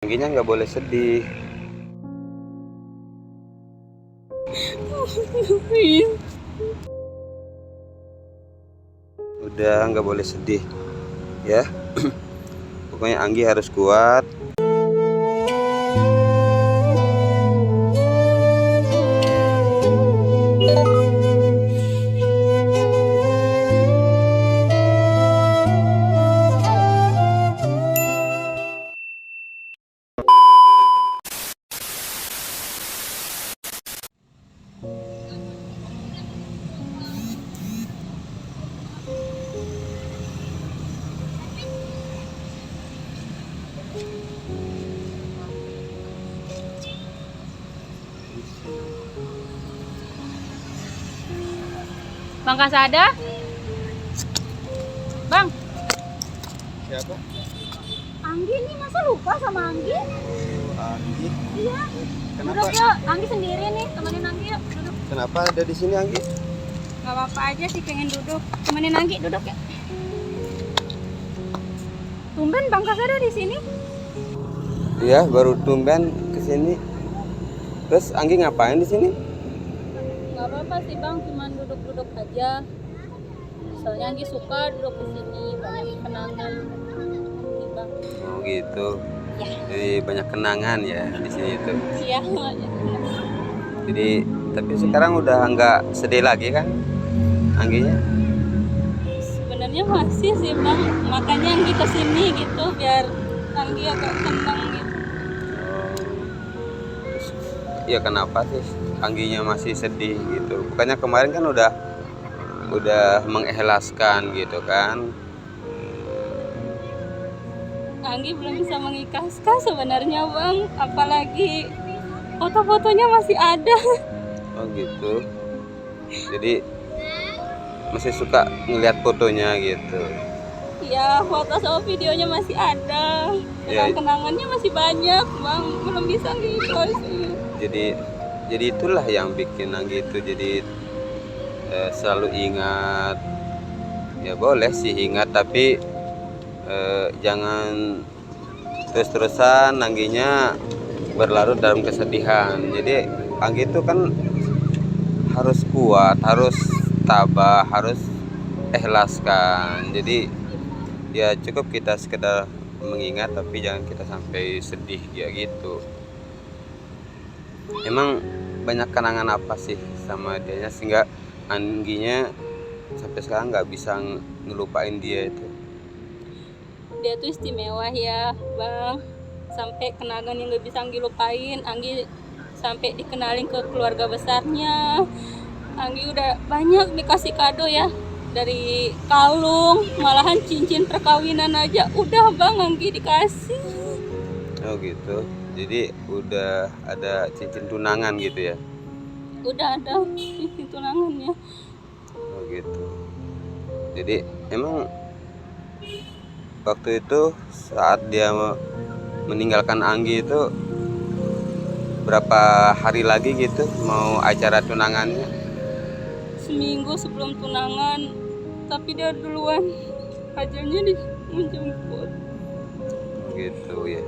Angginya nggak boleh sedih. Udah nggak boleh sedih ya. Pokoknya Anggi harus kuat. Bang Kasada? Bang, Siapa? Anggi nih, masa lupa sama Anggi? Anggi. Iya. Kenapa? Duduk yuk, Anggi sendiri nih, temenin Anggi yuk, duduk. Kenapa ada di sini Anggi? Gak apa-apa aja sih pengen duduk. Temenin Anggi duduk ya. Tumben Bang Kasada di sini? Iya, baru tumben kesini. Terus Anggi ngapain di sini? Gak apa-apa sih Bang, cuman duduk-duduk aja. Soalnya Anggi suka duduk di sini, banyak kenangan. Nih, Bang. Oh gitu. Ya. Jadi banyak kenangan ya di sini tuh. Iya, banyak kenangan. Jadi tapi sekarang udah nggak sedih lagi kan Angginya? Sebenarnya masih sih Bang, makanya Anggi kesini gitu biar Anggi agak tenang gitu. Ya kenapa sih Angginya masih sedih gitu? Bukannya kemarin kan udah mengikhlaskan gitu kan? Anggi belum bisa mengikhlaskan sebenarnya Bang, apalagi foto-fotonya masih ada. Oh gitu. Jadi masih suka ngeliat fotonya gitu. Ya, foto sama videonya masih ada. Ya. Kenangannya masih banyak Bang, belum bisa ngikhlas. Jadi itulah yang bikin Anggi itu jadi selalu ingat. Ya boleh sih ingat tapi jangan terus-terusan Angginya berlarut dalam kesedihan. Jadi Anggi itu kan harus kuat, harus tabah, harus ikhlaskan. Jadi ya cukup kita sekedar mengingat tapi jangan kita sampai sedih ya gitu. Emang banyak kenangan apa sih sama dia sehingga Angginya sampai sekarang nggak bisa ngelupain dia itu? Dia tuh istimewa ya Bang, sampai kenangan yang gak bisa Anggi lupain. Anggi sampai dikenalin ke keluarga besarnya. Anggi udah banyak dikasih kado ya, dari kalung, malahan cincin perkawinan aja udah Bang Anggi dikasih. Oh gitu. Jadi udah ada cincin tunangan gitu ya? Udah ada cincin tunangannya. Oh gitu. Jadi emang waktu itu saat dia meninggalkan Anggi itu berapa hari lagi gitu mau acara tunangannya? Seminggu sebelum tunangan, tapi dia duluan, ajalnya di menjemput. Gitu ya.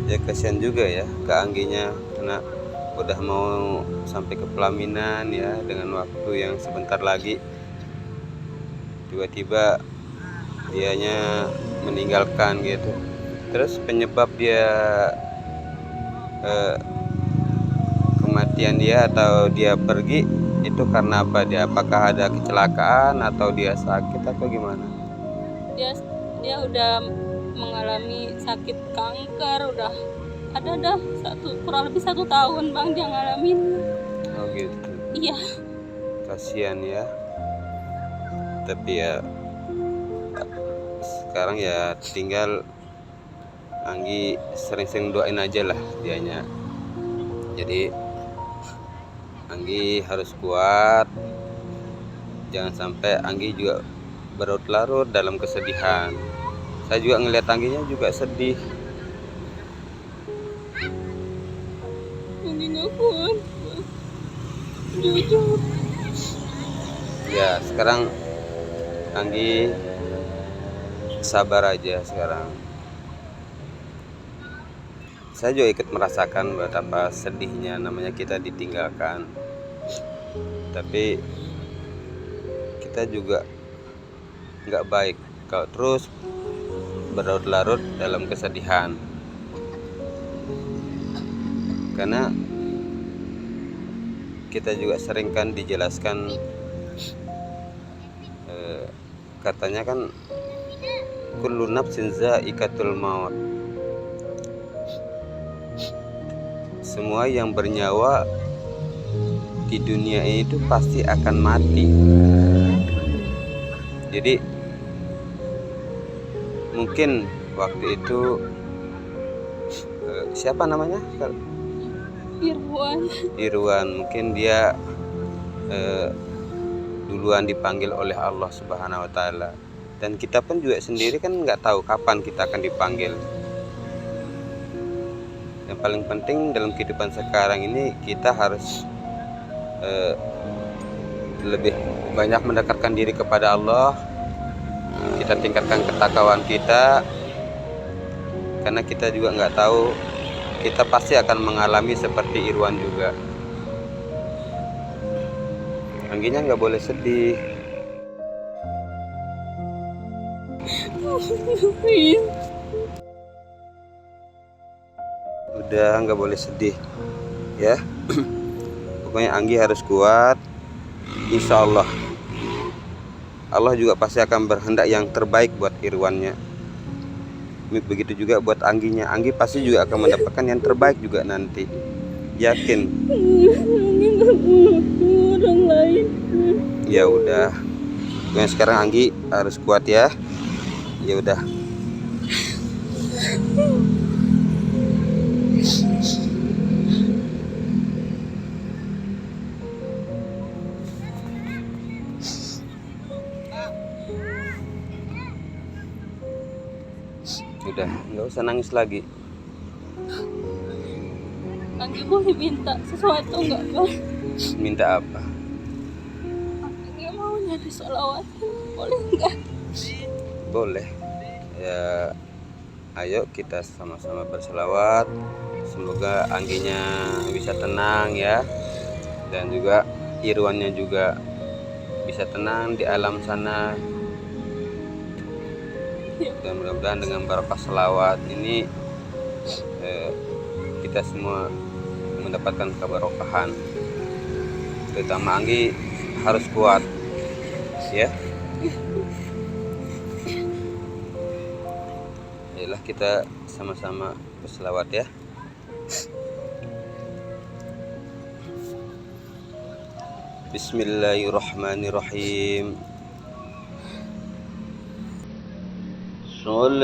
Ya kasihan juga ya ke Angginya karena udah mau sampai ke pelaminan ya dengan waktu yang sebentar lagi tiba-tiba dianya meninggalkan gitu. Terus penyebab dia kematian dia atau dia pergi itu karena apa? Dia apakah ada kecelakaan atau dia sakit atau gimana? Dia udah mengalami sakit kanker, udah ada dah kurang lebih 1 tahun Bang dia ngalamin. Oh gitu. Iya. Kasihan ya. Tapi ya sekarang ya tinggal Anggi sering-sering doain aja lah dianya. Jadi Anggi harus kuat. Jangan sampai Anggi juga berlarut-larut dalam kesedihan. Saya juga ngeliat Angginya juga sedih. Anggi gak kuat jujur. Ya sekarang Anggi sabar aja sekarang. Saya juga ikut merasakan betapa sedihnya namanya kita ditinggalkan, tapi kita juga nggak baik kalau terus berlarut-larut dalam kesedihan, karena kita juga sering kan dijelaskan, katanya kan kullu nafsin za'iqatul maut, semua yang bernyawa di dunia ini itu pasti akan mati. Jadi mungkin waktu itu siapa namanya? Irwan, mungkin dia duluan dipanggil oleh Allah Subhanahu wa Ta'ala, dan kita pun juga sendiri kan nggak tahu kapan kita akan dipanggil. Yang paling penting dalam kehidupan sekarang ini kita harus lebih banyak mendekatkan diri kepada Allah, kita tingkatkan ketakwaan kita, karena kita juga nggak tahu, kita pasti akan mengalami seperti Irwan juga. Angginya nggak boleh sedih. Udah, nggak boleh sedih ya. Pokoknya Anggi harus kuat. Insya Allah Allah juga pasti akan berhendak yang terbaik buat Irwannya. Begitu juga buat Angginya. Anggi pasti juga akan mendapatkan yang terbaik juga nanti. Yakin. Orang lain. Ya udah. Pokoknya sekarang Anggi harus kuat ya. Ya udah. Udah, nggak usah nangis lagi. Anggi boleh minta sesuatu nggak, Bang? Minta apa? Anggi mau nyari sholawat, boleh nggak? Boleh. Ya, ayo kita sama-sama berselawat. Semoga Angginya bisa tenang ya, dan juga Irwannya juga bisa tenang di alam sana. Dan mudah-mudahan dengan barokah selawat ini kita semua mendapatkan keberkahan. Terutama Anggi harus kuat ya. Ayolah kita sama-sama berselawat ya. Bismillahirrahmanirrahim. Salatullah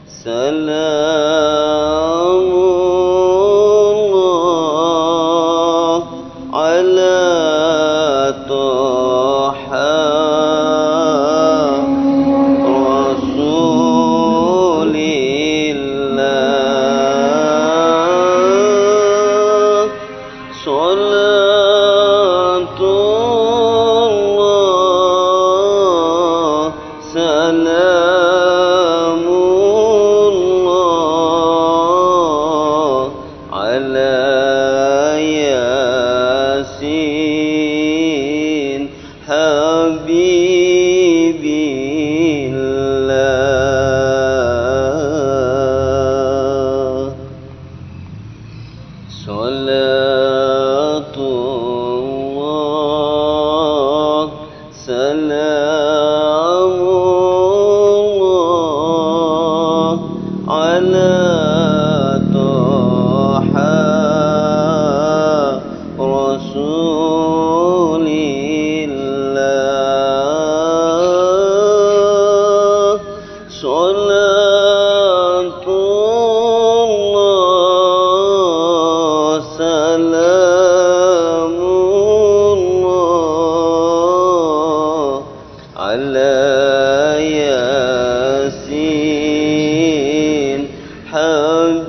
salamullah ala Taha Rasulillah. Salatullah salamullah ala Yasin Habibillah. Salatullah salamullah ala Taha Rasulillah. Salatullah salamullah ala Yasin Habibillah.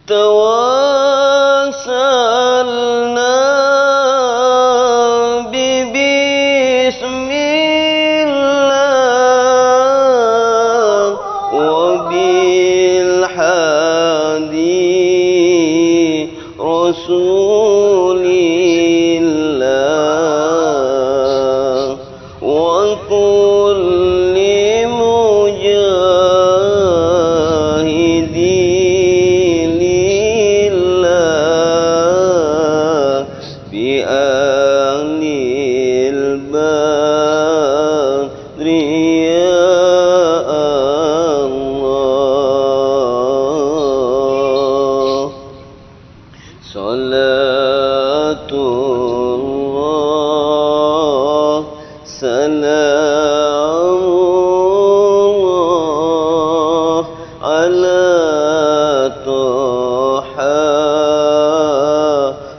توسلنا ببسم الله وبالحدي رسول الله وكل مجاهد لله بأهل البدر يا الله صلاة الله سلام الله على طه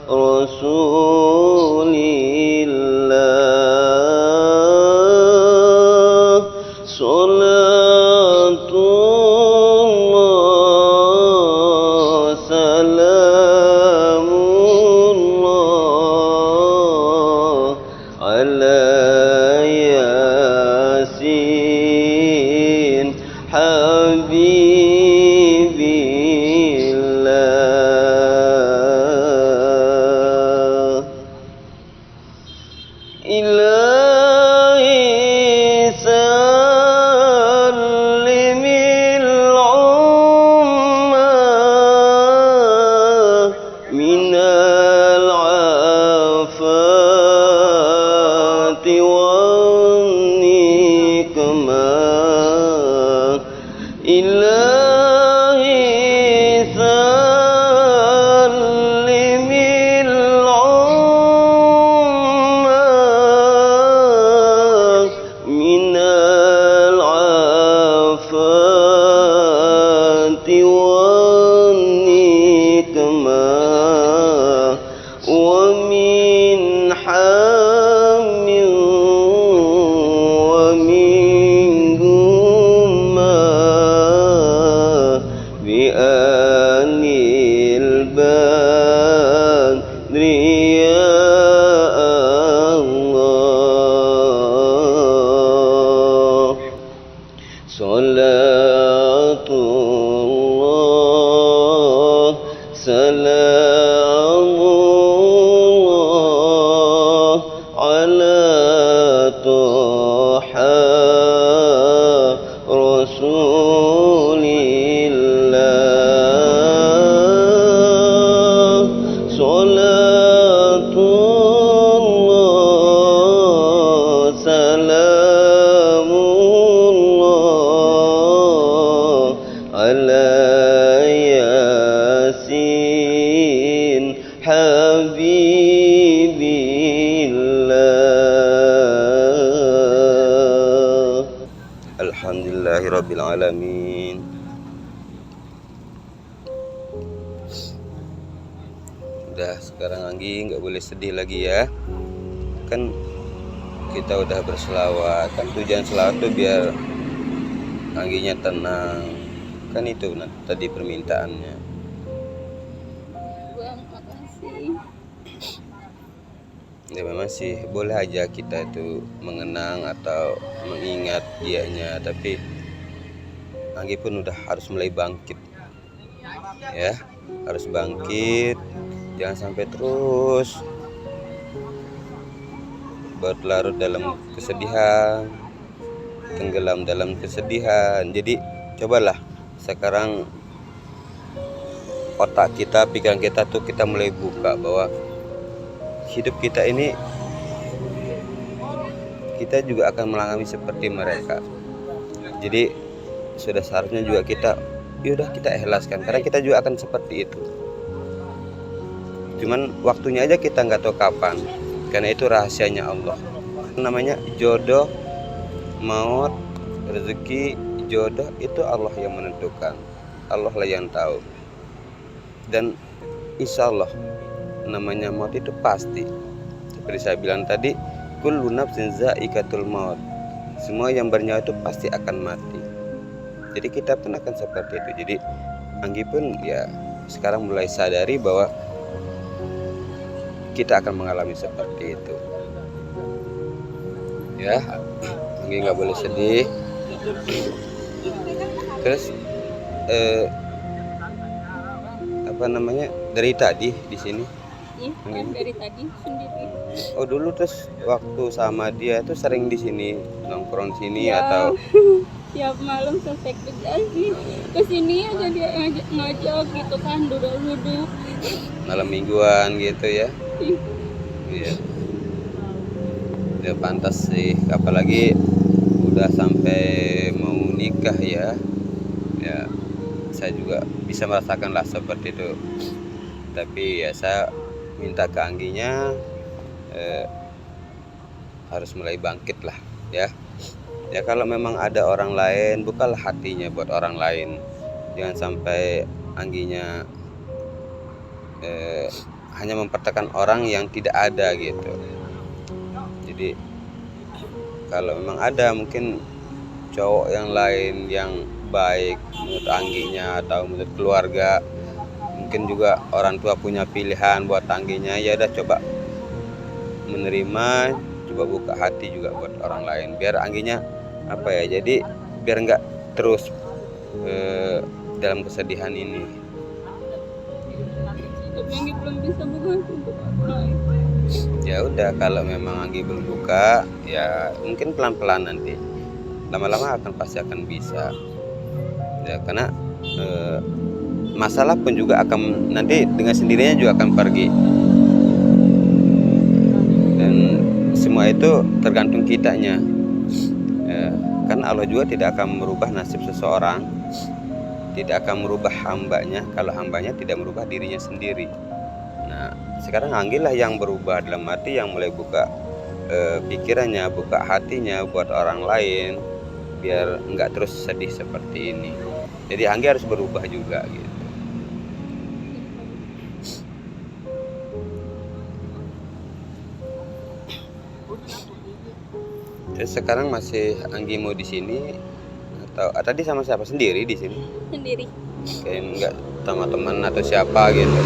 رسول الله صلاة الله سلام الله على ياسين حبيب الله إلهي سلم العمى من العافات والنكمة إلهي سلم العمى من العافات والنكمة ومن حام ومن غمة بآل البدر يا الله صلاة الله سلام الله على طه رسول الله صلاة الله سلام الله على ياسين حبيب الله Alhamdulillahirabbil alamin. Udah, sekarang Anggi nggak boleh sedih lagi ya. Kan kita udah berselawat. Kan tujuan selawat tuh biar Angginya tenang. Kan itu tadi permintaannya. Bang, makasih. Ya memang sih boleh aja kita tuh mengenang atau mengingat dianya, tapi Anggi pun udah harus mulai bangkit ya, harus bangkit, jangan sampai terus berlarut dalam kesedihan, tenggelam dalam kesedihan. Jadi cobalah sekarang otak kita, pikiran kita tuh kita mulai buka bahwa hidup kita ini kita juga akan mengalami seperti mereka. Jadi sudah seharusnya juga kita yaudah kita ikhlaskan, karena kita juga akan seperti itu. Cuman waktunya aja kita nggak tahu kapan, karena itu rahasianya Allah. Namanya jodoh, maut, rezeki, jodoh itu Allah yang menentukan, Allah lah yang tahu. Dan insya Allah namanya maut itu pasti. Seperti saya bilang tadi, kullu nafsin za'iqatul maut. Semua yang bernyawa itu pasti akan mati. Jadi kita pun akan seperti itu. Jadi Anggi pun ya sekarang mulai sadari bahwa kita akan mengalami seperti itu. Ya, Anggi nggak boleh sedih. Terus dari tadi di sini. Iya, kan dari tadi sendiri. Oh dulu terus waktu sama dia tuh sering di sini nongkrong sini Ya, atau tiap malam sampai kerja sih kesini aja dia ngajak gitu kan, duduk-duduk. malam mingguan gitu ya? Ih, Iya. Ya pantas sih, apalagi udah sampai mau nikah ya. Ya saya juga bisa merasakan lah seperti itu. Tapi ya saya minta ke Angginya harus mulai bangkit lah ya. Ya kalau memang ada orang lain, bukalah hatinya buat orang lain. Jangan sampai Angginya hanya mempertekan orang yang tidak ada gitu. Jadi kalau memang ada mungkin cowok yang lain yang baik menurut Angginya atau menurut keluarga, mungkin juga orang tua punya pilihan buat Angginya, ya udah coba menerima, coba buka hati juga buat orang lain biar Angginya jadi biar nggak terus dalam kesedihan ini. tapi Anggi belum bisa buka untuk apa. Ya udah kalau memang Anggi belum buka, ya mungkin pelan-pelan nanti, lama-lama pasti akan bisa ya, karena masalah pun juga akan nanti dengan sendirinya juga akan pergi, dan semua itu tergantung kitanya ya, kan Allah juga tidak akan merubah nasib seseorang, tidak akan merubah hambanya kalau hambanya tidak merubah dirinya sendiri. Nah sekarang Anggi lah yang berubah, dalam arti yang mulai buka pikirannya, buka hatinya buat orang lain biar nggak terus sedih seperti ini. Jadi Anggi harus berubah juga gitu. Terus sekarang masih Anggi mau di sini atau tadi sama siapa, sendiri di sini? Sendiri. Kayak nggak sama teman atau siapa gitu?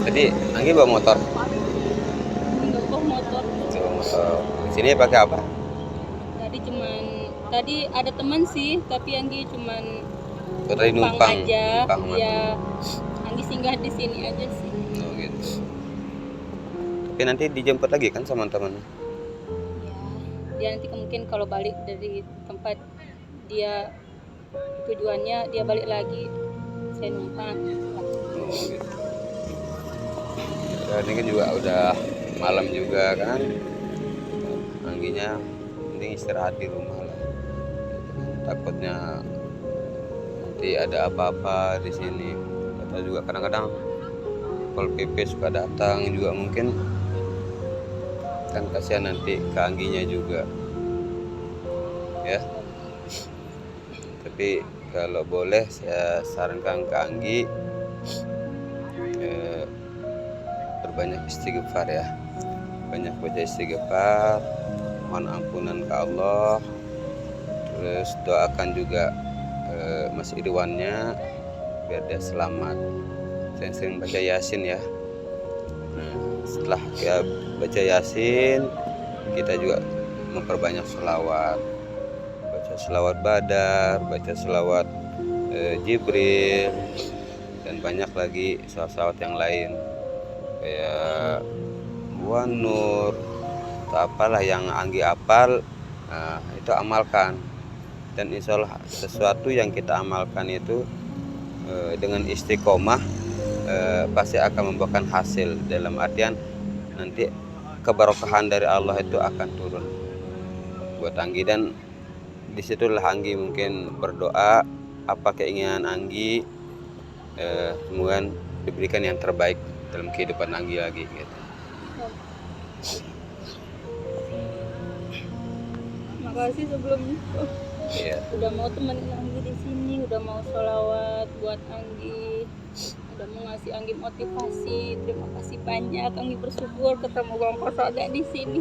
Tadi Anggi bawa motor. Enggak kok motor. Bawa motor. Di sini pakai apa? Tadi ada teman sih, tapi Anggi cuman Tadi numpang aja. numpang. Ya, Anggi singgah di sini aja sih. Oh gitu. Tapi nanti dijemput lagi kan sama teman? Ya, dia nanti mungkin kalau balik dari tempat dia tujuannya, dia balik lagi, saya numpang. Oh gitu. Ya, ini kan juga udah malam juga kan. Angginya mending istirahat di rumah lah. Takutnya nanti ada apa-apa di sini. Atau juga kadang-kadang Pol PP suka datang juga, mungkin kan kasihan nanti ke Angginya juga ya. Tapi kalau boleh saya sarankan ke Anggi berbanyak istighfar ya, banyak baca istighfar, mohon ampunan ke Allah, terus doakan juga Mas Irwannya biar dia selamat. Saya sering baca Yasin ya. Nah, setelah kita baca Yasin, kita juga memperbanyak selawat, baca selawat Badar, baca selawat Jibril, dan banyak lagi selawat yang lain kayak Wan Nur atau apalah yang Anggi apal. Nah, itu amalkan, dan insya Allah sesuatu yang kita amalkan itu dengan istiqomah pasti akan membuahkan hasil, dalam artian nanti keberkahan dari Allah itu akan turun buat Anggi, dan disitulah Anggi mungkin berdoa apa keinginan Anggi, semoga diberikan yang terbaik dalam kehidupan Anggi lagi gitu. Makasih sebelumnya. Iya. Udah mau temenin Anggi di sini, udah mau sholawat buat Anggi, udah mau ngasih Anggi motivasi. Terima kasih banyak, Anggi bersyukur ketemu Bang Kosoda di sini.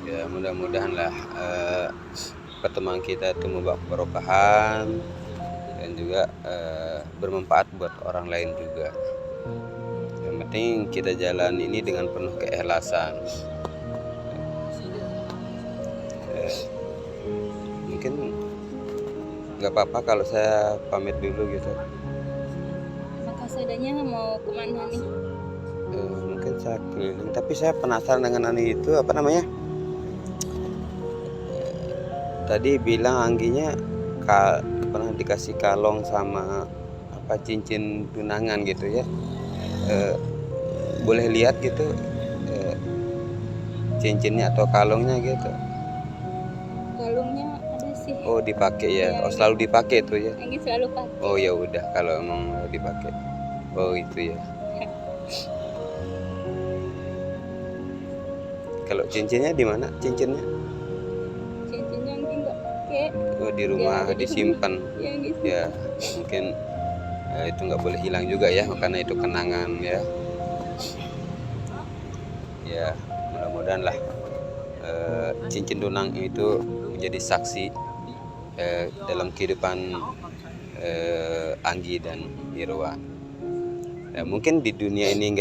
Ya mudah-mudahan lah pertemuan kita itu membawa keberkahan dan juga bermanfaat buat orang lain juga. Yang penting kita jalan ini dengan penuh keikhlasan. Mungkin nggak apa-apa kalau saya pamit dulu gitu. Maka sadanya mau kemana nih? Mungkin saya keliling, tapi saya penasaran dengan itu apa namanya? Tadi bilang Angginya pernah dikasih kalung sama apa cincin tunangan gitu ya. Boleh lihat gitu cincinnya atau kalungnya gitu. Kalungnya ada sih. Oh dipakai ya. Iya, Oh selalu dipakai itu ya. Anggi selalu pakai. Oh ya udah kalau emang dipakai. Oh itu ya. Kalau cincinnya di mana? Cincinnya? Cincinnya Anggi nggak pakai. Oh di rumah Ya, disimpan. Ya Anggi. Ya mungkin itu nggak boleh hilang juga ya, karena itu kenangan ya. Ya mudah-mudahan lah cincin tunang itu menjadi saksi dalam kehidupan Anggi dan Irwan. Ya, mungkin di dunia ini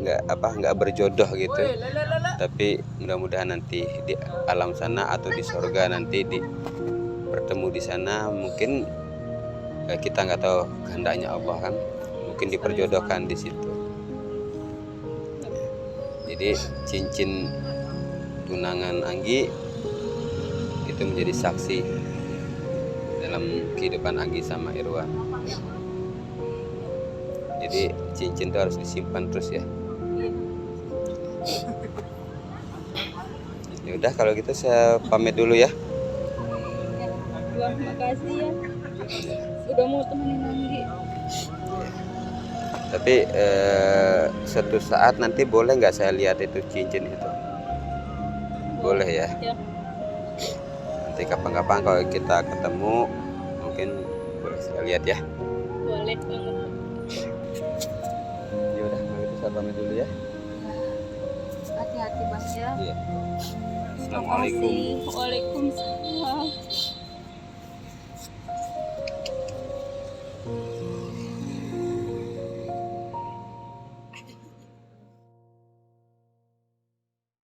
nggak berjodoh gitu, tapi mudah-mudahan nanti di alam sana atau di surga nanti bertemu di sana. Mungkin kita nggak tahu kehendaknya Allah kan, mungkin diperjodohkan di situ. Jadi cincin tunangan Anggi itu menjadi saksi dalam kehidupan Anggi sama Irwan. Jadi cincin itu harus disimpan terus ya. Ya udah kalau gitu saya pamit dulu ya. Bang, makasih ya. Udah mau temenin Anggi. Tapi suatu saat nanti boleh nggak saya lihat itu cincin itu? Boleh ya. Ya. Nanti kapan-kapan kalau kita ketemu mungkin boleh saya lihat ya. Boleh banget. Ya udah kalau gitu saya pamit dulu ya. Hati-hati Bang ya. Iya. Assalamualaikum. Waalaikumsalam.